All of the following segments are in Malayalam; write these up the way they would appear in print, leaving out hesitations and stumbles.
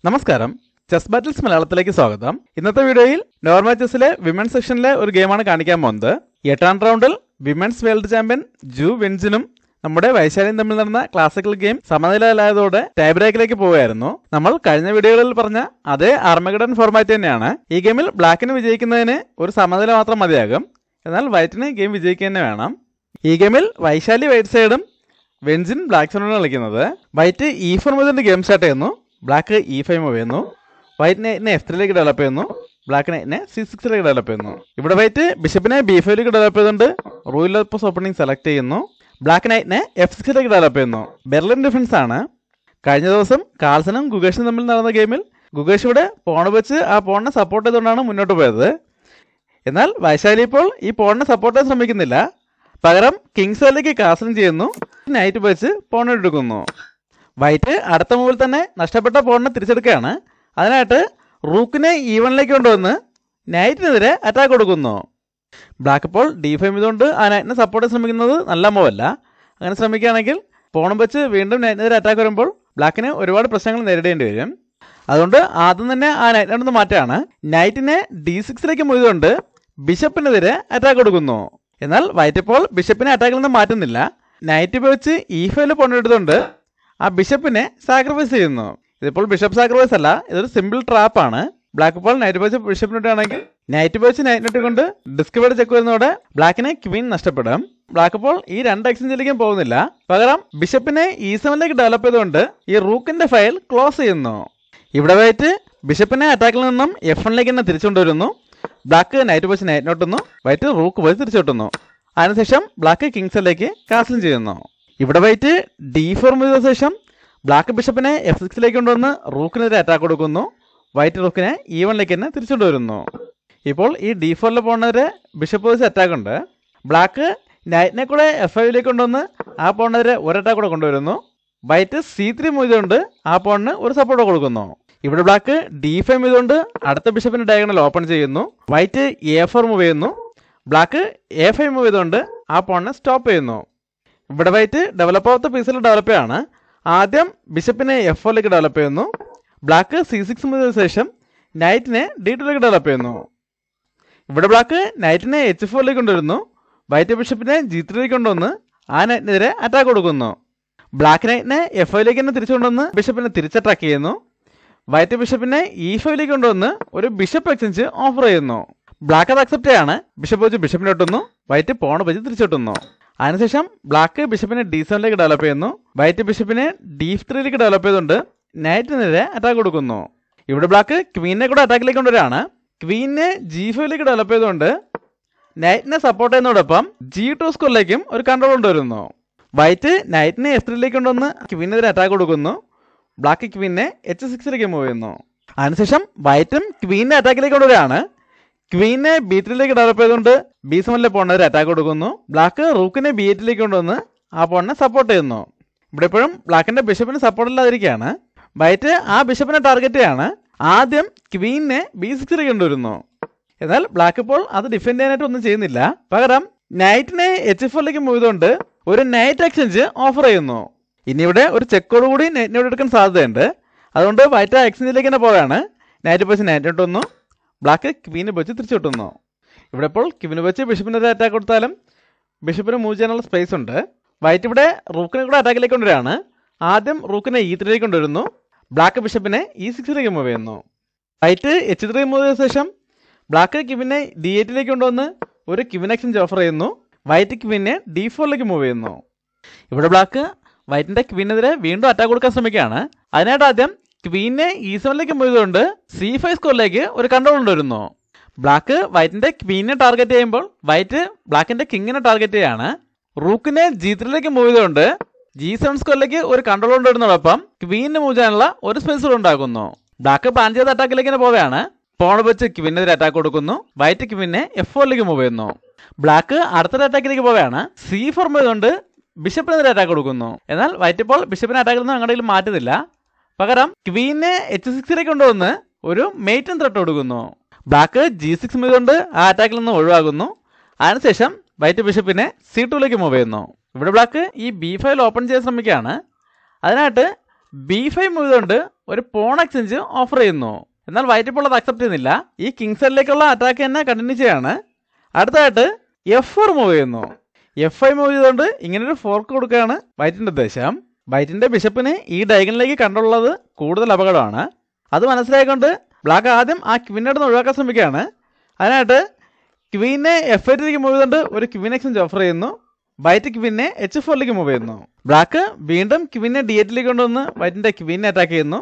നമസ്കാരം, ചെസ് ബാറ്റിൽസ് മലയാളത്തിലേക്ക് സ്വാഗതം. ഇന്നത്തെ വീഡിയോയിൽ നോർമൽ ചെസ്സിലെ വിമൻസ് സെക്ഷനിലെ ഒരു ഗെയിമാണ് കാണിക്കാൻ പോകുന്നത്. 8ാം റൗണ്ടിൽ വിമൻസ് വേൾഡ് ചാമ്പ്യൻ ജു വെൻസിനും നമ്മുടെ വൈശാലിയും തമ്മിൽ നടന്ന ക്ലാസിക്കൽ ഗെയിം സമനിലയിലായതോടെ ടൈ ബ്രേക്കിലേക്ക് പോവുകയായിരുന്നു. നമ്മൾ കഴിഞ്ഞ വീഡിയോകളിൽ പറഞ്ഞ അതേ ആർമഗഡൺ ഫോർമാറ്റ് തന്നെയാണ്. ഈ ഗെയിമിൽ ബ്ലാക്കിന് വിജയിക്കുന്നതിന് ഒരു സമനില മാത്രം മതിയാകും. എന്നാൽ വൈറ്റിന് ഗെയിം വിജയിക്കുക തന്നെ വേണം. ഈ ഗെയിമിൽ വൈശാലി വൈറ്റ് സൈഡും വെൻസിൻ ബ്ലാക്ക് സൈഡും കളിക്കുന്നത്. വൈറ്റ് E4 മുതൽ ഗെയിം സ്റ്റാർട്ട് ചെയ്യുന്നു. ബ്ലാക്ക് E5 മൂവ് ചെയ്യുന്നു. വൈറ്റിനെ F3ലേക്ക് ഡെവലപ്പ് ചെയ്യുന്നു. ബ്ലാക്കിനെ C6ലേക്ക് ഡെവലപ്പ് ചെയ്യുന്നു. ഇവിടെ വൈറ്റ് ബിഷപ്പിനെ B5ലേക്ക് ഡെവലപ്പ് ചെയ്തുകൊണ്ട് റൂലർ പോസ് ഓപ്പണിംഗ് സെലക്ട് ചെയ്യുന്നു. ബ്ലാക്ക് നൈറ്റിനെ F6ലേക്ക് ഡെവലപ്പ് ചെയ്യുന്നു. ബെർലിൻ ഡിഫൻസ് ആണ്. കഴിഞ്ഞ ദിവസം കാൾസനും ഗുഗേഷും തമ്മിൽ നടന്ന ഗെയിമിൽ ഗുഗേഷ് ഇവിടെ പോണ് വെച്ച് ആ പോണിനെ സപ്പോർട്ട് ചെയ്തുകൊണ്ടാണ് മുന്നോട്ട് പോയത്. എന്നാൽ വൈശാലി ഇപ്പോൾ ഈ പോണിനെ സപ്പോർട്ട് ചെയ്യാൻ ശ്രമിക്കുന്നില്ല. പകരം കിങ്സ് സൈഡിലേക്ക് കാസലും ചെയ്യുന്നു. നൈറ്റ് വെച്ച് പോണെടുക്കുന്നു. വൈറ്റ് അടുത്ത മൂവിൽ തന്നെ നഷ്ടപ്പെട്ട പോണിനെ തിരിച്ചെടുക്കുകയാണ്. അതിനായിട്ട് റൂക്കിനെ E1ലേക്ക് കൊണ്ടുവന്ന് നൈറ്റിനെതിരെ അറ്റാക്ക് കൊടുക്കുന്നു. ബ്ലാക്ക് ഇപ്പോൾ D5 ചെയ്തുകൊണ്ട് ആ നൈറ്റിനെ സപ്പോർട്ട് ചെയ്യാൻ ശ്രമിക്കുന്നത് നല്ല മൂവല്ല. അങ്ങനെ ശ്രമിക്കുകയാണെങ്കിൽ പോണും വെച്ച് വീണ്ടും നൈറ്റിനെതിരെ അറ്റാക്ക് വരുമ്പോൾ ബ്ലാക്കിന് ഒരുപാട് പ്രശ്നങ്ങൾ നേരിടേണ്ടി വരും. അതുകൊണ്ട് ആദ്യം തന്നെ ആ നൈറ്റിനോടൊന്ന് മാറ്റാണ്. നൈറ്റിനെ D6ലേക്ക് മൂവ് ചെയ്തുകൊണ്ട് ബിഷപ്പിനെതിരെ അറ്റാക്ക് കൊടുക്കുന്നു. എന്നാൽ വൈറ്റ് ഇപ്പോൾ ബിഷപ്പിനെ അറ്റാക്കിൽ നിന്ന് മാറ്റുന്നില്ല. നൈറ്റ് വെച്ച് E5 പോണെടുത്തുകൊണ്ട് ആ ബിഷപ്പിനെ സാക്രിഫൈസ് ചെയ്യുന്നു. ഇതിപ്പോൾ ബിഷപ്പ് സാക്രിഫൈസ് അല്ല, ഇതൊരു സിമ്പിൾ ട്രാപ്പാണ്. ബ്ലാക്ക് ഇപ്പോൾ നൈറ്റ് വെച്ച് ബിഷപ്പിനിട്ടാണെങ്കിൽ നൈറ്റ് വെച്ച് നൈറ്റിനിട്ട് കൊണ്ട് ഡിസ്കവേർഡ് ചെക്ക് വരുന്നതോടെ ബ്ലാക്കിനെ ക്വീൻ നഷ്ടപ്പെടും. ബ്ലാക്ക് ഇപ്പോൾ ഈ രണ്ട് എക്സ്ചേഞ്ചിലേക്കും പോകുന്നില്ല. പകരം ബിഷപ്പിനെ E7ലേക്ക് ഡെവലപ്പ് ചെയ്തുകൊണ്ട് ഈ റൂക്കിന്റെ ഫയൽ ക്ലോസ് ചെയ്യുന്നു. ഇവിടെ വൈറ്റ് ബിഷപ്പിനെ അറ്റാക്കിൽ നിന്നും F1ലേക്ക് തന്നെ തിരിച്ചുകൊണ്ടുവരുന്നു. ബ്ലാക്ക് നൈറ്റ് വെച്ച് നൈറ്റിനോട്ടുന്നു. വൈറ്റ് റൂക്ക് വെച്ച് തിരിച്ചോട്ടുന്നു. അതിനുശേഷം ബ്ലാക്ക് കിങ്സിലേക്ക് കാസലും ചെയ്യുന്നു. ഇവിടെ വൈറ്റ് D4 ചെയ്ത ശേഷം ബ്ലാക്ക് ബിഷപ്പിനെ F6ലേക്ക് കൊണ്ടുവന്ന് റൂക്കിനെതിരെ അറ്റാക്ക് കൊടുക്കുന്നു. വൈറ്റ് റൂക്കിനെ E1ലേക്ക് തന്നെ തിരിച്ചുകൊണ്ടുവരുന്നു. ഇപ്പോൾ ഈ D4 പോണെതിരെ ബിഷപ്പ് വെച്ച് അറ്റാക്ക് ഉണ്ട്. ബ്ലാക്ക് നൈറ്റിനെ കൂടെ F5ലേക്ക് കൊണ്ടുവന്ന് ആ പോണെതിരെ ഒരു അറ്റാക്ക് കൂടെ കൊണ്ടുവരുന്നു. വൈറ്റ് C3 ചെയ്തുകൊണ്ട് ആ പോണിന് ഒരു സപ്പോർട്ട് കൊടുക്കുന്നു. ഇവിടെ ബ്ലാക്ക് D5 ചെയ്തുകൊണ്ട് അടുത്ത ബിഷപ്പിന്റെ ഡയഗണൽ ഓപ്പൺ ചെയ്യുന്നു. വൈറ്റ് A4 മൂവ് ചെയ്യുന്നു. ബ്ലാക്ക് A5 മൂവ് ചെയ്തുകൊണ്ട് ആ പോണിനെ സ്റ്റോപ്പ് ചെയ്യുന്നു. ഇവിടെ വൈറ്റ് ഡെവലപ്പ് ആവാത്ത പീസിൽ ഡെവലപ്പ് ചെയ്യാണ്. ആദ്യം ബിഷപ്പിനെ F4ലേക്ക് ഡെവലപ്പ് ചെയ്യുന്നു. ബ്ലാക്ക് C6 ചെയ്ത ശേഷം നൈറ്റിനെ D2ലേക്ക് ഡെവലപ്പ് ചെയ്യുന്നു. ഇവിടെ ബ്ലാക്ക് നൈറ്റിനെ H4ലേക്ക് കൊണ്ടുവരുന്നു. വൈറ്റ് ബിഷപ്പിനെ G3ലേക്ക് കൊണ്ടുവന്ന് ആ നൈറ്റിനെതിരെ അറ്റാക്ക് കൊടുക്കുന്നു. ബ്ലാക്ക് നൈറ്റിനെ F5ലേക്ക് തന്നെ തിരിച്ചു കൊണ്ടുവന്ന് ബിഷപ്പിനെ തിരിച്ചറ്റാക്ക് ചെയ്യുന്നു. വൈറ്റ് ബിഷപ്പിനെ E5ലേക്ക് കൊണ്ടുവന്ന് ഒരു ബിഷപ്പ് എക്സ്ചേഞ്ച് ഓഫർ ചെയ്യുന്നു. ബ്ലാക്ക് അത് അക്സെപ്റ്റ് ചെയ്യാണ്. ബിഷപ്പ് വെച്ച് ബിഷപ്പിനെ ഒട്ടുന്നു. വൈറ്റ് പോൺ വെച്ച് തിരിച്ചൊട്ടുന്നു. അതിനുശേഷം ബ്ലാക്ക് ബിഷപ്പിനെ D7ലേക്ക് ഡെവലപ്പ് ചെയ്യുന്നു. വൈറ്റ് ബിഷപ്പിനെ D3ലേക്ക് ഡെവലപ്പ് ചെയ്തുകൊണ്ട് നൈറ്റിനെതിരെ അറ്റാക്ക് കൊടുക്കുന്നു. ഇവിടെ ബ്ലാക്ക് ക്വീനെ കൂടെ അറ്റാക്കിലേക്ക് കൊണ്ടുവരാണ്. ക്വീനെ G5ലേക്ക് ഡെവലപ്പ് ചെയ്തുകൊണ്ട് നൈറ്റിനെ സപ്പോർട്ട് ചെയ്യുന്നതോടൊപ്പം G2 സ്കോറിലേക്കും ഒരു കൺട്രോൾ കൊണ്ടുവരുന്നു. വൈറ്റ് നൈറ്റിനെ F3ലേക്ക് കൊണ്ടുവന്ന് ക്വീനെതിരെ അറ്റാക്ക് കൊടുക്കുന്നു. ബ്ലാക്ക് ക്വീനെ H6ലേക്ക് മൂവ് ചെയ്യുന്നു. അതിനുശേഷം വൈറ്റും ക്വീനെ അറ്റാക്കിലേക്ക് കൊണ്ടുവരാണ്. ക്വീനെ B3ലേക്ക് ഡെവലപ്പ് ചെയ്തുകൊണ്ട് B7 പോണെതിരെ അറ്റാക്ക് കൊടുക്കുന്നു. ബ്ലാക്ക് റൂക്കിനെ B8ലേക്ക് കൊണ്ടുവന്ന് ആ പോണിനെ സപ്പോർട്ട് ചെയ്യുന്നു. ഇവിടെ ഇപ്പോഴും ബ്ലാക്കിന്റെ ബിഷപ്പിന് സപ്പോർട്ട് ഇല്ലാതിരിക്കുകയാണ്. വൈറ്റ് ആ ബിഷപ്പിനെ ടാർഗറ്റ് ചെയ്യാണ്. ആദ്യം ക്വീനെ B6ലേക്ക് കൊണ്ടുവരുന്നു. എന്നാൽ ബ്ലാക്ക് ഇപ്പോൾ അത് ഡിഫെൻഡ് ചെയ്യാനായിട്ട് ഒന്നും ചെയ്യുന്നില്ല. പകരം നൈറ്റിനെ H4ലേക്ക് മൂവ് ചെയ്തുകൊണ്ട് ഒരു നൈറ്റ് എക്സ്ചേഞ്ച് ഓഫർ ചെയ്യുന്നു. ഇനി ഇവിടെ ഒരു ചെക്കോട് കൂടി നൈറ്റിനെ എടുക്കാൻ സാധ്യതയുണ്ട്. അതുകൊണ്ട് വൈറ്റ് ആ എക്സ്ചേഞ്ചിലേക്ക് തന്നെ പോവുകയാണ്. നൈറ്റ് വെച്ച് നൈറ്റ് ഇട്ടുന്നു. ബ്ലാക്ക് ക്വീന് വെച്ച് തിരിച്ചിട്ടുന്നു. ഇവിടെ ഇപ്പോൾ ക്വീന് വെച്ച് ബിഷപ്പിനെതിരെ അറ്റാക്ക് കൊടുത്താലും ബിഷപ്പിന് മൂവ് ചെയ്യാനുള്ള സ്പേസ് ഉണ്ട്. വൈറ്റ് ഇവിടെ റൂക്കിനെ കൂടെ അറ്റാക്കിലേക്ക് കൊണ്ടുവരികയാണ്. ആദ്യം റൂക്കിനെ E3ലേക്ക് കൊണ്ടുവരുന്നു. ബ്ലാക്ക് ബിഷപ്പിനെ E6ലേക്ക് മൂവ് ചെയ്യുന്നു. വൈറ്റ് H3 മൂവ് ചെയ്ത ശേഷം ബ്ലാക്ക് ക്വീനെ D8ലേക്ക് കൊണ്ടുവന്ന് ഒരു ക്വീൻ എക്സ്ചേഞ്ച് ഓഫർ ചെയ്യുന്നു. വൈറ്റ് ക്വീനെ D4ലേക്ക് മൂവ് ചെയ്യുന്നു. ഇവിടെ ബ്ലാക്ക് വൈറ്റിന്റെ ക്വീനെതിരെ വീണ്ടും അറ്റാക്ക് കൊടുക്കാൻ ശ്രമിക്കുകയാണ്. അതിനായിട്ട് ആദ്യം ക്വീനെ E7ലേക്ക് മൂവ് ചെയ്തുകൊണ്ട് C5 സ്കോറിലേക്ക് ഒരു കൺട്രോൾ കൊണ്ടുവരുന്നു. ബ്ലാക്ക് വൈറ്റിന്റെ ക്വീനെ ടാർഗറ്റ് ചെയ്യുമ്പോൾ വൈറ്റ് ബ്ലാക്കിന്റെ കിങ്ങിനെ ടാർഗറ്റ് ചെയ്യാണ്. റൂക്കിനെ G3ലേക്ക് മൂവ് ചെയ്തുകൊണ്ട് G7 സ്കോറിലേക്ക് ഒരു കൺട്രോൾ കൊണ്ടുവരുന്നതോടൊപ്പം ക്വീനെ മൂവ് ചെയ്യാനുള്ള ഒരു സ്പേസ് ഉണ്ടാക്കുന്നു. ബ്ലാക്ക് പ്ലാൻ ചെയ്ത അറ്റാക്കിലേക്ക് തന്നെ പോവുകയാണ്. പോൺ വെച്ച് ക്വീനെതിരെ അറ്റാക്ക് കൊടുക്കുന്നു. വൈറ്റ് ക്വീനെ F4ലേക്ക് മൂവ് ചെയ്യുന്നു. ബ്ലാക്ക് അടുത്തൊരു അറ്റാക്കിലേക്ക് പോവുകയാണ്. C4 ചെയ്തുകൊണ്ട് ബിഷപ്പിനെതിരെ അറ്റാക്ക് കൊടുക്കുന്നു. എന്നാൽ വൈറ്റ് ഇപ്പോൾ ബിഷപ്പിനെ അറ്റാക്കിൽ നിന്ന് അങ്ങോട്ടെങ്കിലും മാറ്റുന്നില്ല. പകരം ക്വീനെ H6ലേക്ക് കൊണ്ടുവന്ന് ഒരു മെയ്റ്റും ത്രെട്ട് കൊടുക്കുന്നു. ബ്ലാക്ക് G6 ചെയ്തുകൊണ്ട് ആ അറ്റാക്കിൽ നിന്ന് ഒഴിവാകുന്നു. അതിനുശേഷം വൈറ്റ് ബിഷപ്പിനെ C2ലേക്ക് മൂവ് ചെയ്യുന്നു. ഇവിടെ ബ്ലാക്ക് ഈ B5 ഓപ്പൺ ചെയ്യാൻ ശ്രമിക്കുകയാണ്. അതിനായിട്ട് B5 മൂവ് ചെയ്തുകൊണ്ട് ഒരു പോൺ എക്സ്ചേഞ്ച് ഓഫർ ചെയ്യുന്നു. എന്നാൽ വൈറ്റ് ഇപ്പോൾ അത് അക്സെപ്റ്റ് ചെയ്യുന്നില്ല. ഈ കിങ് സൈഡിലേക്കുള്ള അറ്റാക്ക് തന്നെ കണ്ടിന്യൂ ചെയ്യാണ്. അടുത്തതായിട്ട് F4 മൂവ് ചെയ്യുന്നു. F5 മൂവ് ചെയ്തുകൊണ്ട് ഇങ്ങനൊരു ഫോർക്ക് കൊടുക്കുകയാണ് വൈറ്റിൻ്റെ ഉദ്ദേശം. വൈറ്റിൻ്റെ ബിഷപ്പിന് ഈ ഡയഗണിലേക്ക് കണ്ടുള്ളത് കൂടുതൽ അപകടമാണ്. അത് മനസ്സിലായിക്കൊണ്ട് ബ്ലാക്ക് ആദ്യം ആ ക്വീനെ ഒഴിവാക്കാൻ ശ്രമിക്കുകയാണ്. അതിനായിട്ട് ക്വീനെ F8 മൂവ് ചെയ്തുകൊണ്ട് ഒരു ക്വീൻ എക്സ്ചേഞ്ച് ഓഫർ ചെയ്യുന്നു. വൈറ്റ് ക്വീനെ H4 മൂവ് ചെയ്യുന്നു. ബ്ലാക്ക് വീണ്ടും ക്വീനെ D8 കൊണ്ടുവന്ന് വൈറ്റിൻ്റെ ക്വീനെ അറ്റാക്ക് ചെയ്യുന്നു.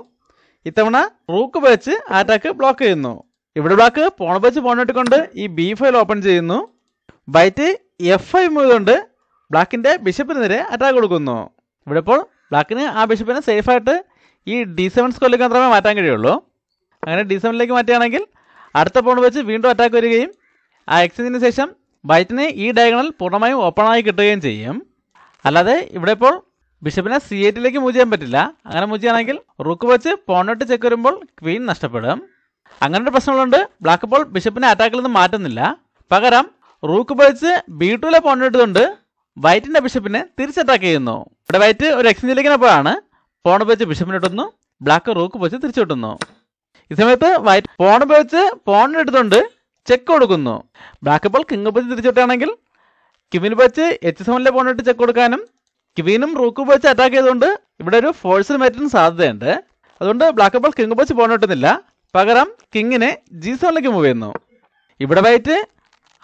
ഇത്തവണ റൂക്ക് ഉപയോഗിച്ച് ആ അറ്റാക്ക് ബ്ലോക്ക് ചെയ്യുന്നു. ഇവിടെ ബ്ലാക്ക് പോൺ ഉപയോഗിച്ച് പോൺ ഇട്ടുകൊണ്ട് ഈ B5 ഓപ്പൺ ചെയ്യുന്നു. വൈറ്റ് F5 മൂവ് ചെയ്തുകൊണ്ട് ബ്ലാക്കിൻ്റെ ബിഷപ്പിന് നേരെ അറ്റാക്ക് കൊടുക്കുന്നു. ഇവിടെ ഇപ്പോൾ ബ്ലാക്കിന് ആ ബിഷപ്പിനെ സേഫായിട്ട് ഈ D7 സ്ക്വയറിലേക്ക് മാത്രമേ മാറ്റാൻ കഴിയുള്ളൂ. അങ്ങനെ D7 മാറ്റുകയാണെങ്കിൽ അടുത്ത പോൺ വെച്ച് വീണ്ടും അറ്റാക്ക് വരികയും ആ എക്സ്ചേഞ്ചിന് ശേഷം വൈറ്റിന് ഈ ഡയഗണൽ പൂർണ്ണമായും ഓപ്പണായി കിട്ടുകയും ചെയ്യും. അല്ലാതെ ഇവിടെ ഇപ്പോൾ ബിഷപ്പിനെ C8 മൂവ് ചെയ്യാൻ പറ്റില്ല. അങ്ങനെ മൂവ് ചെയ്യുകയാണെങ്കിൽ റൂക്ക് വെച്ച് പോണിട്ട് ചെക്ക് വരുമ്പോൾ ക്വീൻ നഷ്ടപ്പെടും. അങ്ങനൊരു പ്രശ്നമുള്ളതുകൊണ്ട് ബ്ലാക്ക് ഇപ്പോൾ ബിഷപ്പിനെ അറ്റാക്കിൽ നിന്ന് മാറ്റുന്നില്ല. പകരം റൂക്ക് വെച്ച് B2 പോണിട്ടുകൊണ്ട് വൈറ്റിൻ്റെ ബിഷപ്പിനെ തിരിച്ച് അറ്റാക്ക് ചെയ്യുന്നു. ഇവിടെ വൈറ്റ് ഒരു എക്സ്ചേഞ്ചിലേക്ക് പോയാണ് പോൺ ഉപയോഗിച്ച് ബിഷപ്പിനെ ഇട്ടുന്നു. ബ്ലാക്ക് റൂക്ക് ഉപയോഗിച്ച് തിരിച്ചു കിട്ടുന്നു. ഈ സമയത്ത് വൈറ്റ് പോൺ ഉപയോഗിച്ച് പോണിനെടുത്തുകൊണ്ട് ചെക്ക് കൊടുക്കുന്നു. ബ്ലാക്ക് ഇപ്പോൾ കിങ് ഉപയോഗിച്ച് തിരിച്ചുവിട്ടാണെങ്കിൽ ക്വീൻ ഉപയോഗിച്ച് H7 പോണിട്ട് ചെക്ക് കൊടുക്കാനും ക്വീനും റൂക്ക് ഉപയോഗിച്ച് അറ്റാക്ക് ചെയ്തുകൊണ്ട് ഇവിടെ ഒരു ഫോഴ്സിൽ മാറ്റാൻ സാധ്യതയുണ്ട്. അതുകൊണ്ട് ബ്ലാക്ക് ഇപ്പോൾ കിങ് ഉപയോഗിച്ച് പോണിട്ടുന്നില്ല. പകരം കിങ്ങിനെ G7 മൂവ് ചെയ്യുന്നു. ഇവിടെ വൈറ്റ്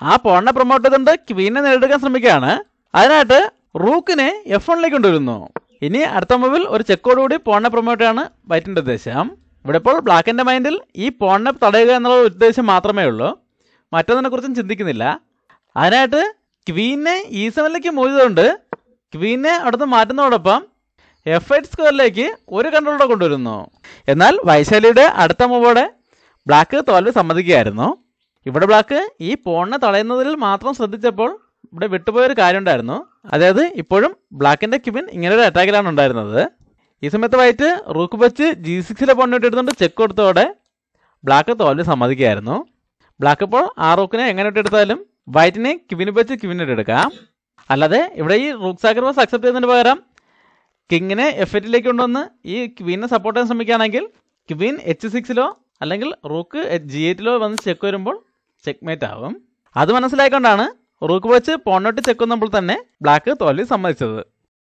ആ പോണിനെ പ്രൊമോട്ട് ചെയ്തുകൊണ്ട് ക്വീനെ നേടിയെടുക്കാൻ ശ്രമിക്കുകയാണ്. അതിനായിട്ട് റൂക്കിനെ F1 കൊണ്ടുവരുന്നു. ഇനി അടുത്ത മൂവിൽ ഒരു ചെക്കോടുകൂടി പോണിനെ പ്രൊമോട്ട് ചെയ്യാണ് വൈറ്റിൻ്റെ ഉദ്ദേശം. ഇവിടെ ഇപ്പോൾ ബ്ലാക്കിൻ്റെ മൈൻഡിൽ ഈ പോണിനെ തടയുക എന്നുള്ള ഉദ്ദേശം മാത്രമേ ഉള്ളൂ. മറ്റൊന്നിനെ കുറിച്ചും ചിന്തിക്കുന്നില്ല. അതിനായിട്ട് ക്വീനെ E7 മൂവ് ചെയ്തുകൊണ്ട് ക്വീനെ അവിടുന്ന് മാറ്റുന്നതോടൊപ്പം F8 സ്ക്വയറിലേക്ക് ഒരു കൺട്രോളോടെ കൊണ്ടുവരുന്നു. എന്നാൽ വൈശാലിയുടെ അടുത്ത മൂവോടെ ബ്ലാക്ക് തോൽവി സമ്മതിക്കുകയായിരുന്നു. ഇവിടെ ബ്ലാക്ക് ഈ പോണിനെ തടയുന്നതിൽ മാത്രം ശ്രദ്ധിച്ചപ്പോൾ ഇവിടെ വിട്ടുപോയൊരു കാര്യം ഉണ്ടായിരുന്നു. അതായത് ഇപ്പോഴും ബ്ലാക്കിൻ്റെ ക്വീൻ ഇങ്ങനൊരു അറ്റാക്കിലാണ് ഉണ്ടായിരുന്നത്. ഈ സമയത്ത് വൈറ്റ് റൂക്ക് വെച്ച് G6 പോണിട്ട് എടുത്തുകൊണ്ട് ചെക്ക് കൊടുത്തതോടെ ബ്ലാക്ക് തോൽവി സമ്മതിക്കുകയായിരുന്നു. ബ്ലാക്ക് ഇപ്പോൾ ആ റൂക്കിനെ എങ്ങനെ ഇട്ടെടുത്താലും വൈറ്റിനെ ക്വീൻ വെച്ച് ക്വീൻ ഇട്ടെടുക്കാം. അല്ലാതെ ഇവിടെ ഈ റൂക്ക് സാക്രിഫൈസ് അക്സെപ്റ്റ് ചെയ്യുന്നതിന് പകരം കിങ്ങിനെ F8 കൊണ്ടുവന്ന് ഈ ക്വീനെ സപ്പോർട്ട് ചെയ്യാൻ ശ്രമിക്കുകയാണെങ്കിൽ ക്വീൻ H6 അല്ലെങ്കിൽ റൂക്ക് G8 വന്ന് ചെക്ക് വരുമ്പോൾ ചെക്ക്മേറ്റ് ആവും. അത് മനസ്സിലായിക്കൊണ്ടാണ് റൂക്ക് വെച്ച് പോണിട്ട് ചെക്ക് വന്നപ്പോൾ തന്നെ ബ്ലാക്ക് തോൽവി സമ്മതിച്ചത്.